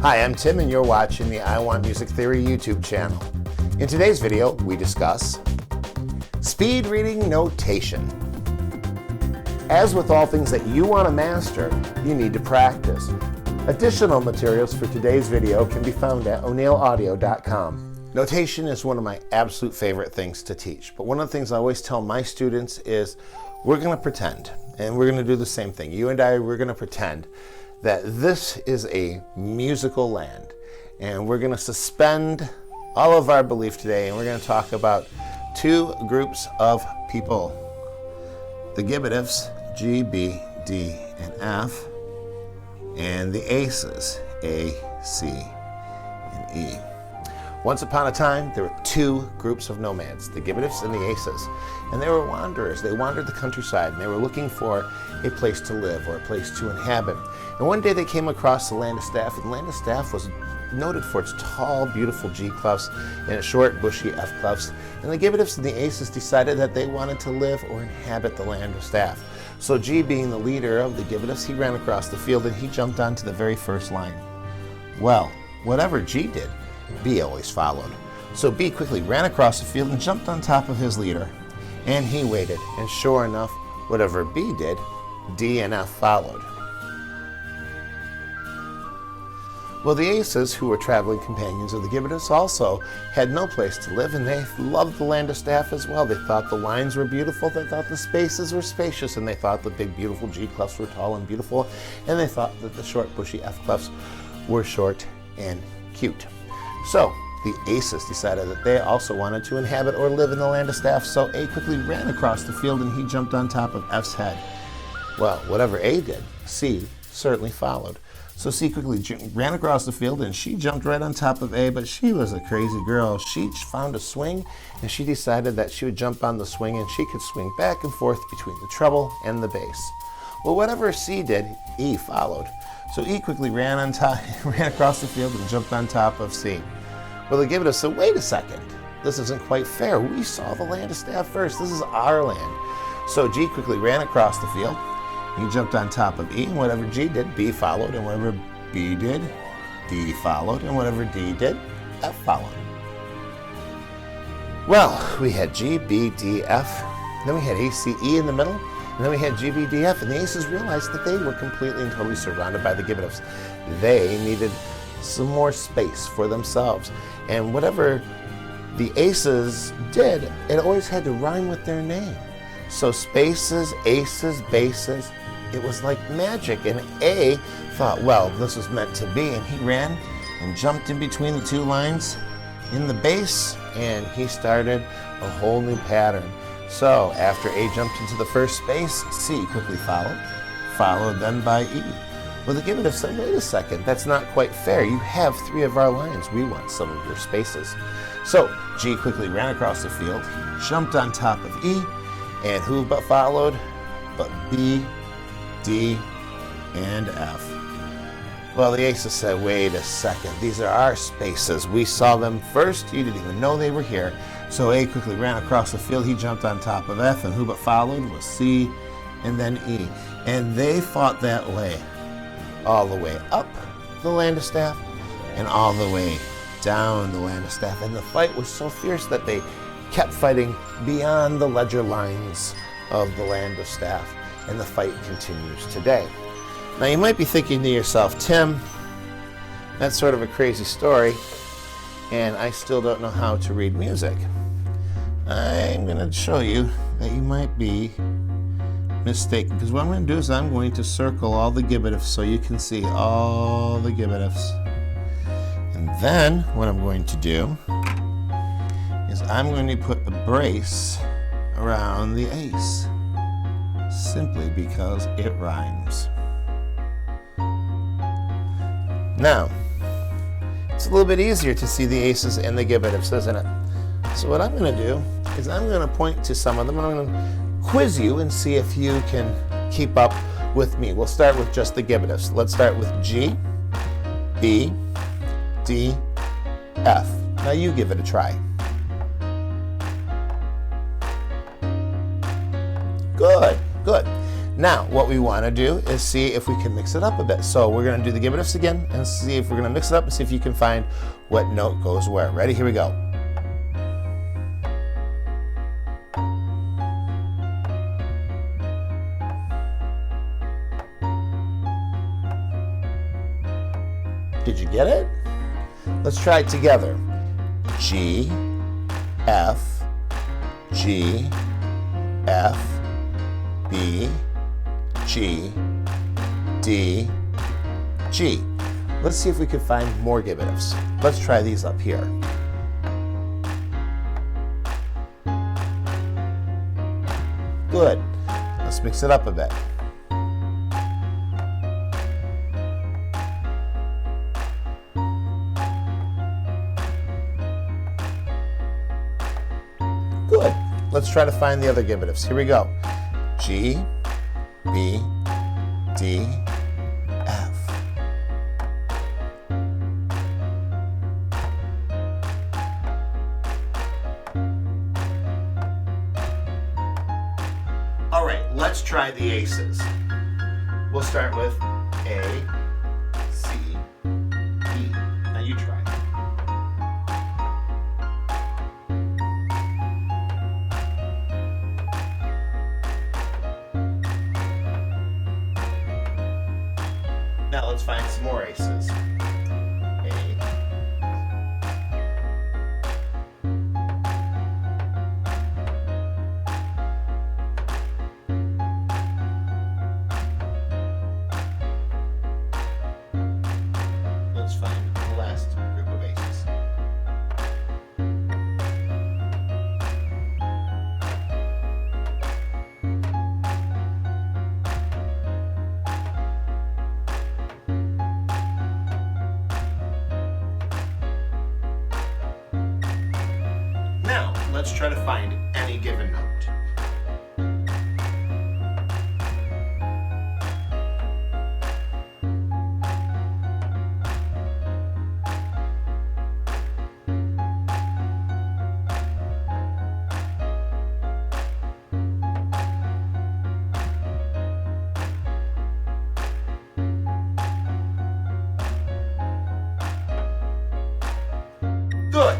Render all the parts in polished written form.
Hi, I'm Tim and you're watching the I Want Music Theory YouTube channel. In today's video, we discuss speed reading notation. As with all things that you want to master, you need to practice. Additional materials for today's video can be found at ONeilAudio.com. Notation is one of my absolute favorite things to teach, but one of the things I always tell my students is we're going to pretend, and we're going to do the same thing. You and I, we're going to pretend that this is a musical land, and we're going to suspend all of our belief today, and we're going to talk about two groups of people: the gibitives, G, B, D, and F, and the aces, A, C, and E. Once upon a time, there were two groups of nomads, the gibitives and the aces, and they were wanderers. They wandered the countryside, and they were looking for a place to live or a place to inhabit. And one day they came across the land of Staff, and the land of Staff was noted for its tall, beautiful G clefs and its short, bushy F clefs. And the gibitives and the aces decided that they wanted to live or inhabit the land of Staff. So G, being the leader of the gibitives, he ran across the field and he jumped onto the very first line. Well, whatever G did, B always followed. So B quickly ran across the field and jumped on top of his leader. And he waited, and sure enough, whatever B did, D and F followed. Well, the aces, who were traveling companions of the gibitives, also had no place to live, and they loved the land of Staff as well. They thought the lines were beautiful, they thought the spaces were spacious, and they thought the big, beautiful G clefs were tall and beautiful, and they thought that the short, bushy F clefs were short and cute. So the aces decided that they also wanted to inhabit or live in the land of Staff, so A quickly ran across the field and he jumped on top of F's head. Well, whatever A did, C certainly followed. So C quickly ran across the field and she jumped right on top of A, but she was a crazy girl. She found a swing and she decided that she would jump on the swing and she could swing back and forth between the treble and the bass. Well, whatever C did, E followed. So E quickly ran across the field and jumped on top of C. Well, the gibitives said, wait a second, this isn't quite fair. We saw the land of Staff first. This is our land. So G quickly ran across the field. He jumped on top of E, and whatever G did, B followed, and whatever B did, D followed, and whatever D did, F followed. Well, we had G, B, D, F, then we had A, C, E in the middle, and then we had G, B, D, F, and the aces realized that they were completely and totally surrounded by the gibitives. They needed some more space for themselves, and whatever the aces did, it always had to rhyme with their name. So spaces, aces, bases, it was like magic, and A thought, well, this was meant to be, and he ran and jumped in between the two lines in the bass, and he started a whole new pattern. So after A jumped into the first space, C quickly followed then by E. Well, the gibitives said, wait a second, that's not quite fair. You have three of our lines. We want some of your spaces. So G quickly ran across the field, he jumped on top of E, and who but followed but B, D, and F. Well, the aces said, wait a second, these are our spaces. We saw them first. You didn't even know they were here. So A quickly ran across the field. He jumped on top of F, and who but followed was C, and then E. And they fought that way, all the way up the land of Staff, and all the way down the land of Staff. And the fight was so fierce that they kept fighting beyond the ledger lines of the land of Staff, and the fight continues today. Now you might be thinking to yourself, Tim, that's sort of a crazy story, and I still don't know how to read music. I'm going to show you that you might be mistaken, because what I'm going to do is I'm going to circle all the gibitives so you can see all the gibitives. And then what I'm going to do is I'm going to put a brace around the ace, simply because it rhymes. Now, it's a little bit easier to see the aces and the gibitives, isn't it? So what I'm going to do is I'm going to point to some of them, and I'm going to quiz you and see if you can keep up with me. We'll start with just the gibitives. Let's start with G, B, D, F. Now you give it a try. Good, good. Now, what we want to do is see if we can mix it up a bit. So we're going to do the give it ifs again and see if we're going to mix it up and see if you can find what note goes where. Ready? Here we go. Did you get it? Let's try it together. G, F, G, F, B, G, D, G. Let's see if we can find more give it ifs. Let's try these up here. Good. Let's mix it up a bit. Good. Let's try to find the other give it ifs. Here we go. G, B, D, F. All right, let's try the aces. We'll start with A, C, E. Now you try. Now let's find some more aces. A, let's find the last group of aces. Now, let's try to find any given note. Good.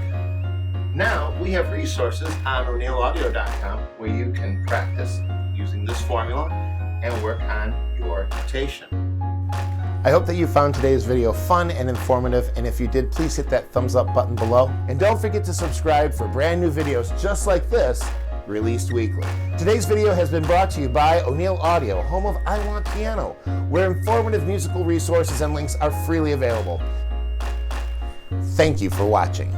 Now we have resources on ONeilAudio.com where you can practice using this formula and work on your notation. I hope that you found today's video fun and informative, and if you did, please hit that thumbs up button below. And don't forget to subscribe for brand new videos just like this, released weekly. Today's video has been brought to you by ONeil Audio, home of I Want Piano, where informative musical resources and links are freely available. Thank you for watching.